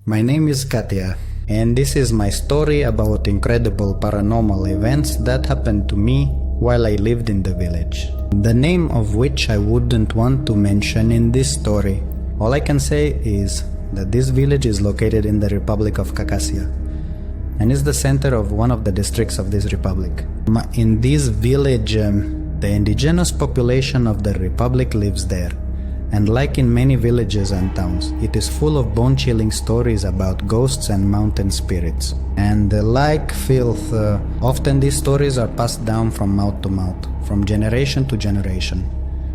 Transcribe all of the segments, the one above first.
My name is Katya, and this is my story about incredible paranormal events that happened to me while I lived in the village. The name of which I wouldn't want to mention in this story. All I can say is that this village is located in the Republic of Khakassia and is the center of one of the districts of this republic. In this village, the indigenous population of the republic lives there. And like in many villages and towns, it is full of bone-chilling stories about ghosts and mountain spirits. And like filth, often these stories are passed down from mouth to mouth, from generation to generation,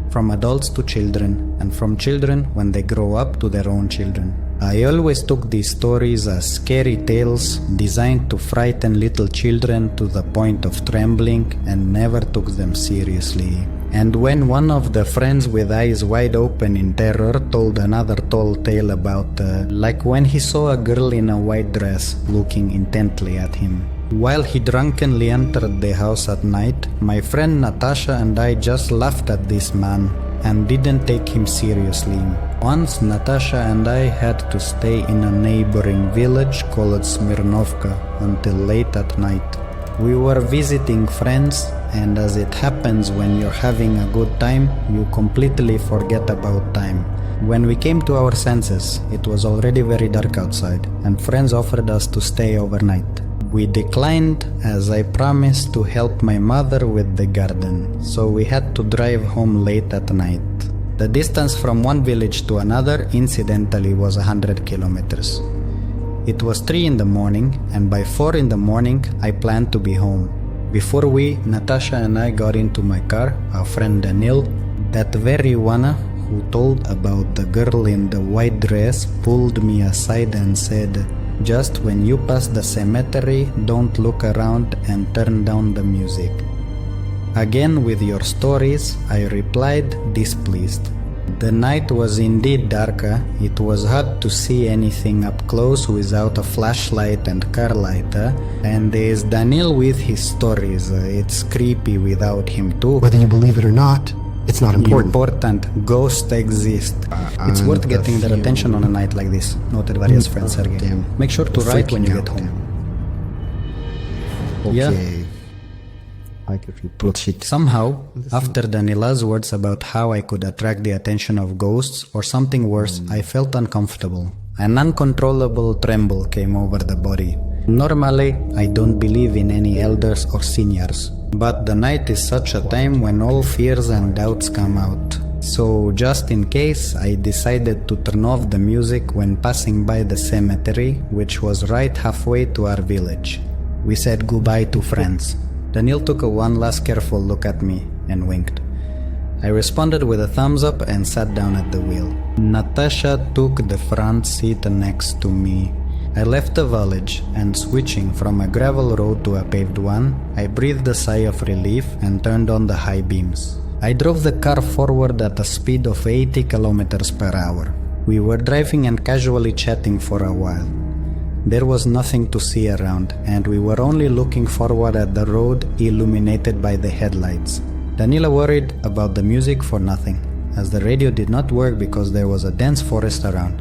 from adults to children, and from children when they grow up to their own children. I always took these stories as scary tales designed to frighten little children to the point of trembling and never took them seriously. And when one of the friends with eyes wide open in terror told another tall tale about like when he saw a girl in a white dress looking intently at him. While he drunkenly entered the house at night, my friend Natasha and I just laughed at this man and didn't take him seriously. Once Natasha and I had to stay in a neighboring village called Smirnovka until late at night. We were visiting friends, and as it happens when you're having a good time, you completely forget about time. When we came to our senses, it was already very dark outside, and friends offered us to stay overnight. We declined as I promised to help my mother with the garden, so we had to drive home late at night. The distance from one village to another incidentally was 100 kilometers. It was 3 in the morning, and by 4 in the morning I planned to be home. Before Natasha and I got into my car, our friend Daniel, that very one who told about the girl in the white dress, pulled me aside and said, "Just when you pass the cemetery, don't look around and turn down the music." Again with your stories, I replied, displeased. The night was indeed darker. It was hard to see anything up close without a flashlight and car light, and there's Daniel with his stories. It's creepy without him too. Whether you believe it or not, it's not important. Ghosts exist. It's worth getting their attention on a night like this, noted various friends Sergey. Make sure to write when you get home. Okay. Yeah. Bullshit. Somehow, after Daniela's words about how I could attract the attention of ghosts or something worse, I felt uncomfortable. An uncontrollable tremble came over the body. Normally, I don't believe in any elders or seniors, but the night is such a time when all fears and doubts come out. So, just in case, I decided to turn off the music when passing by the cemetery, which was right halfway to our village. We said goodbye to friends. Daniel took one last careful look at me and winked. I responded with a thumbs up and sat down at the wheel. Natasha took the front seat next to me. I left the village, and switching from a gravel road to a paved one, I breathed a sigh of relief and turned on the high beams. I drove the car forward at a speed of 80 kilometers per hour. We were driving and casually chatting for a while. There was nothing to see around, and we were only looking forward at the road illuminated by the headlights. Daniela worried about the music for nothing, as the radio did not work because there was a dense forest around,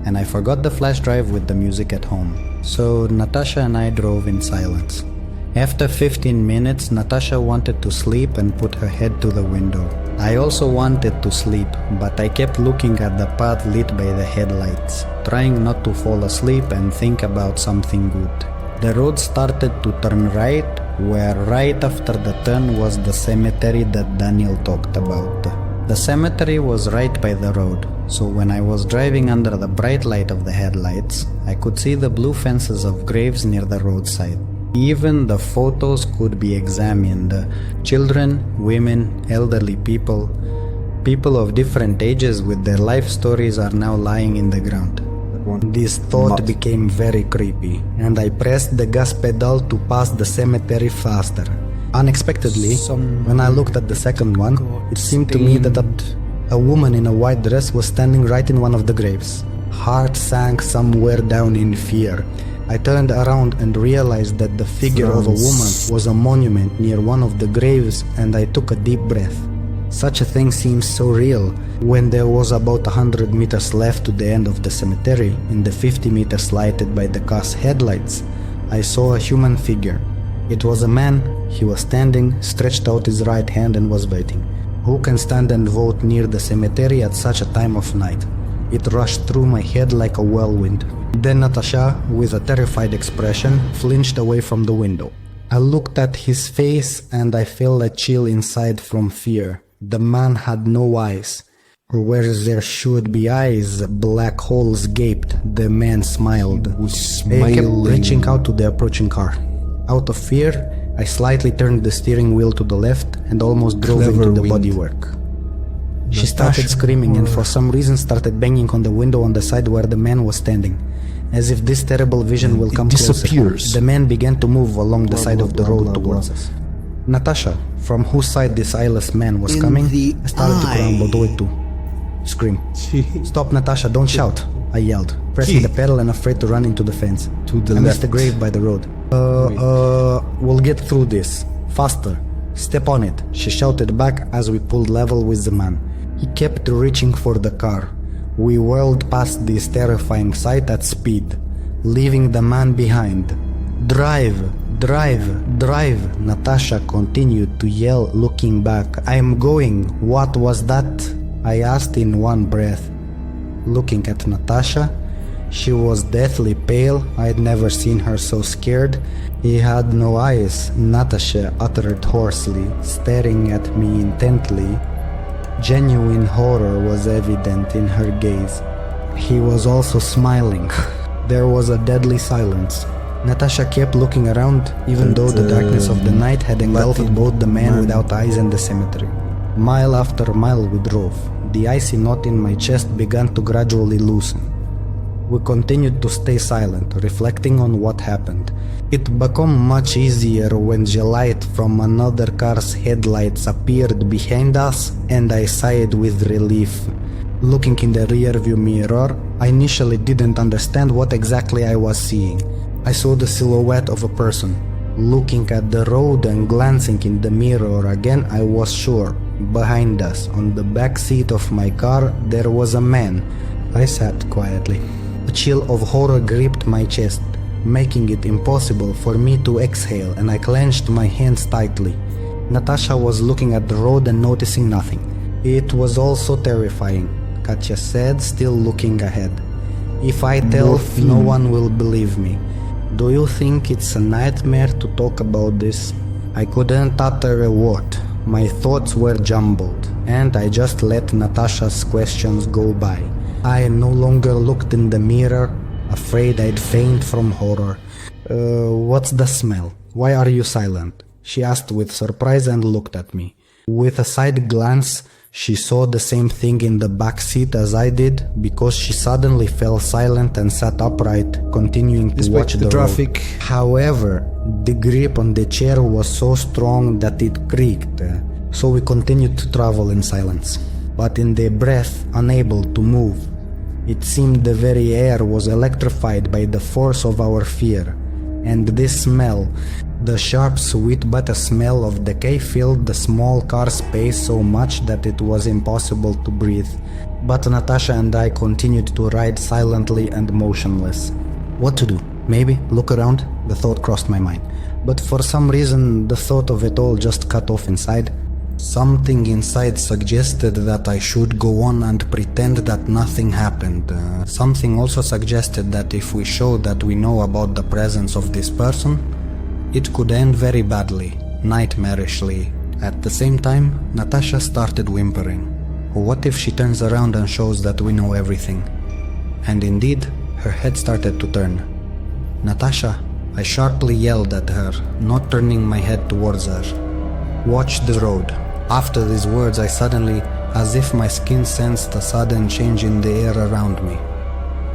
and I forgot the flash drive with the music at home. So Natasha and I drove in silence. After 15 minutes, Natasha wanted to sleep and put her head to the window. I also wanted to sleep, but I kept looking at the path lit by the headlights, trying not to fall asleep and think about something good. The road started to turn right, where right after the turn was the cemetery that Daniel talked about. The cemetery was right by the road, so when I was driving under the bright light of the headlights, I could see the blue fences of graves near the roadside. Even the photos could be examined. Children, women, elderly people of different ages with their life stories are now lying in the ground. This thought became very creepy, and I pressed the gas pedal to pass the cemetery faster. Unexpectedly, when I looked at the second one, it seemed to me that a woman in a white dress was standing right in one of the graves. Heart sank somewhere down in fear. I turned around and realized that the figure of a woman was a monument near one of the graves, and I took a deep breath. Such a thing seems so real. When there was about 100 meters left to the end of the cemetery, in the 50 meters lighted by the car's headlights, I saw a human figure. It was a man. He was standing, stretched out his right hand and was waiting. Who can stand and vote near the cemetery at such a time of night? It rushed through my head like a whirlwind. Then Natasha, with a terrified expression, flinched away from the window. I looked at his face and I felt a chill inside from fear. The man had no eyes. Where there should be eyes, black holes gaped. The man smiled. He kept reaching out to the approaching car. Out of fear, I slightly turned the steering wheel to the left and almost drove into the bodywork. She started screaming and for some reason started banging on the window on the side where the man was standing. As if this terrible vision will come closer. The man began to move along the side of the road towards us. Natasha, from whose side this eyeless man was coming, started to crumble to scream. Stop, Natasha, don't shout, I yelled, pressing the pedal and afraid to run into the fence. I missed the grave by the road. We'll get through this. Faster. Step on it, she shouted back as we pulled level with the man. He kept reaching for the car. We whirled past this terrifying sight at speed, leaving the man behind. Drive, drive, drive, Natasha continued to yell, looking back. I'm going. What was that? I asked in one breath. Looking at Natasha, she was deathly pale. I'd never seen her so scared. He had no eyes, Natasha uttered hoarsely, staring at me intently. Genuine horror was evident in her gaze. He was also smiling. There was a deadly silence. Natasha kept looking around, even though the darkness of the night had engulfed both the man without eyes and the cemetery. Mile after mile we drove. The icy knot in my chest began to gradually loosen. We continued to stay silent, reflecting on what happened. It became much easier when the light from another car's headlights appeared behind us, and I sighed with relief. Looking in the rearview mirror, I initially didn't understand what exactly I was seeing. I saw the silhouette of a person. Looking at the road and glancing in the mirror again, I was sure. Behind us, on the back seat of my car, there was a man. I sat quietly. A chill of horror gripped my chest, making it impossible for me to exhale, and I clenched my hands tightly. Natasha was looking at the road and noticing nothing. It was also terrifying, Katya said, still looking ahead. If I tell, no one will believe me. Do you think it's a nightmare to talk about this? I couldn't utter a word. My thoughts were jumbled, and I just let Natasha's questions go by. I no longer looked in the mirror, afraid I'd faint from horror. What's the smell? Why are you silent? She asked with surprise and looked at me. With a side glance, she saw the same thing in the back seat as I did, because she suddenly fell silent and sat upright, continuing to watch the traffic. Road. However, the grip on the chair was so strong that it creaked, so we continued to travel in silence. But in the breath, unable to move. It seemed the very air was electrified by the force of our fear. And this smell, the sharp, sweet bitter smell of decay, filled the small car space so much that it was impossible to breathe. But Natasha and I continued to ride silently and motionless. What to do? Maybe look around? The thought crossed my mind. But for some reason, the thought of it all just cut off inside. Something inside suggested that I should go on and pretend that nothing happened. Something also suggested that if we showed that we know about the presence of this person, it could end very badly, nightmarishly. At the same time, Natasha started whimpering. What if she turns around and shows that we know everything? And indeed, her head started to turn. Natasha, I sharply yelled at her, not turning my head towards her. Watch the road. After these words, I suddenly, as if my skin sensed a sudden change in the air around me.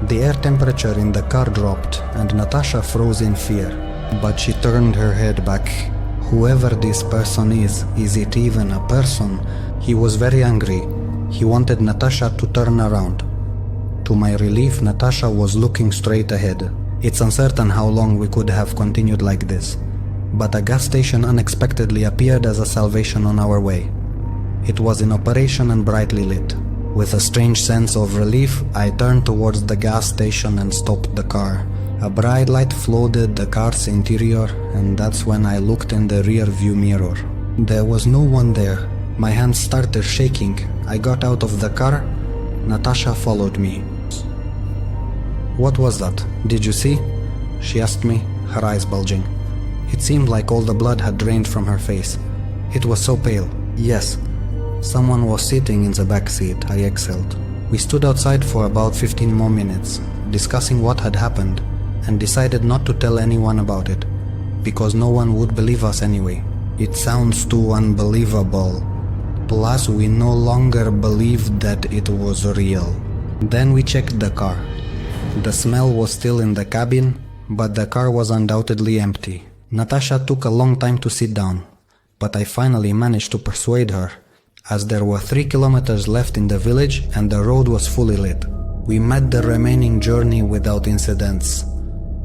The air temperature in the car dropped, and Natasha froze in fear. But she turned her head back. Whoever this person is it even a person? He was very angry. He wanted Natasha to turn around. To my relief, Natasha was looking straight ahead. It's uncertain how long we could have continued like this. But a gas station unexpectedly appeared as a salvation on our way. It was in operation and brightly lit. With a strange sense of relief, I turned towards the gas station and stopped the car. A bright light flooded the car's interior, and that's when I looked in the rear view mirror. There was no one there. My hands started shaking. I got out of the car. Natasha followed me. "What was that? Did you see?" she asked me, her eyes bulging. It seemed like all the blood had drained from her face. It was so pale. "Yes. Someone was sitting in the back seat," I exhaled. We stood outside for about 15 more minutes, discussing what had happened, and decided not to tell anyone about it, because no one would believe us anyway. It sounds too unbelievable. Plus, we no longer believed that it was real. Then we checked the car. The smell was still in the cabin, but the car was undoubtedly empty. Natasha took a long time to sit down, but I finally managed to persuade her, as there were 3 kilometers left in the village and the road was fully lit. We met the remaining journey without incidents,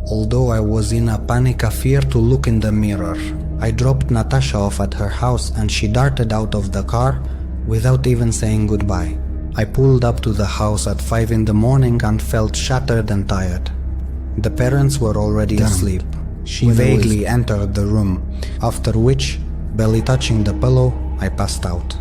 although I was in a panic of fear to look in the mirror. I dropped Natasha off at her house and she darted out of the car without even saying goodbye. I pulled up to the house at 5 in the morning and felt shattered and tired. The parents were already asleep. She vaguely entered the room, after which, barely touching the pillow, I passed out.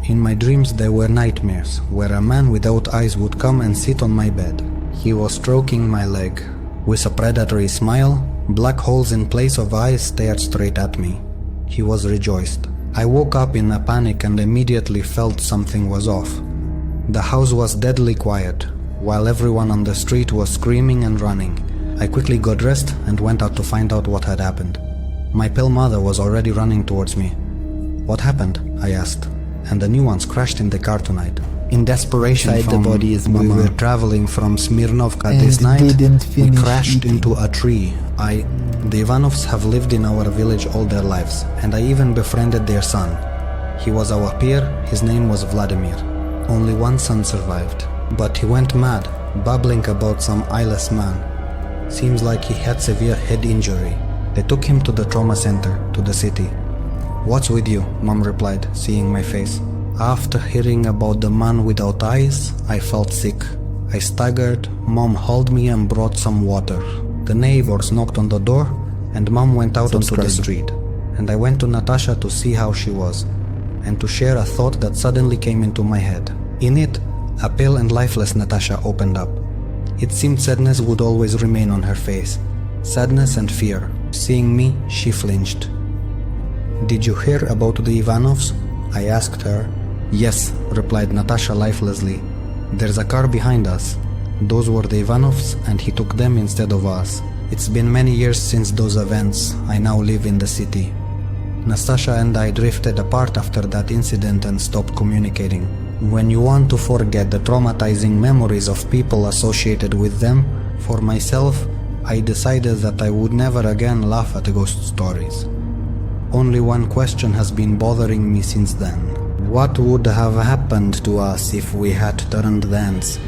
In my dreams there were nightmares, where a man without eyes would come and sit on my bed. He was stroking my leg. With a predatory smile, black holes in place of eyes stared straight at me. He was rejoiced. I woke up in a panic and immediately felt something was off. The house was deadly quiet, while everyone on the street was screaming and running. I quickly got dressed and went out to find out what had happened. My pale mother was already running towards me. "What happened?" I asked. "And the new ones crashed in the car tonight." In desperation, Inside the body is we Mama. were traveling from Smirnovka And this night. didn't We finish crashed eating. into a tree. The Ivanovs have lived in our village all their lives, and I even befriended their son. He was our peer. His name was Vladimir. Only one son survived, but he went mad, babbling about some eyeless man. Seems like he had severe head injury. They took him to the trauma center, to the city. "What's with you?" Mom replied, seeing my face. After hearing about the man without eyes, I felt sick. I staggered. Mom held me and brought some water. The neighbors knocked on the door, and Mom went out onto the street. And I went to Natasha to see how she was, and to share a thought that suddenly came into my head. In it, a pale and lifeless Natasha opened up. It seemed sadness would always remain on her face. Sadness and fear. Seeing me, she flinched. "Did you hear about the Ivanovs?" I asked her. "Yes," replied Natasha lifelessly. "There's a car behind us. Those were the Ivanovs, and he took them instead of us. It's been many years since those events. I now live in the city." Natasha and I drifted apart after that incident and stopped communicating. When you want to forget the traumatizing memories of people associated with them, for myself, I decided that I would never again laugh at ghost stories. Only one question has been bothering me since then. What would have happened to us if we had turned dance?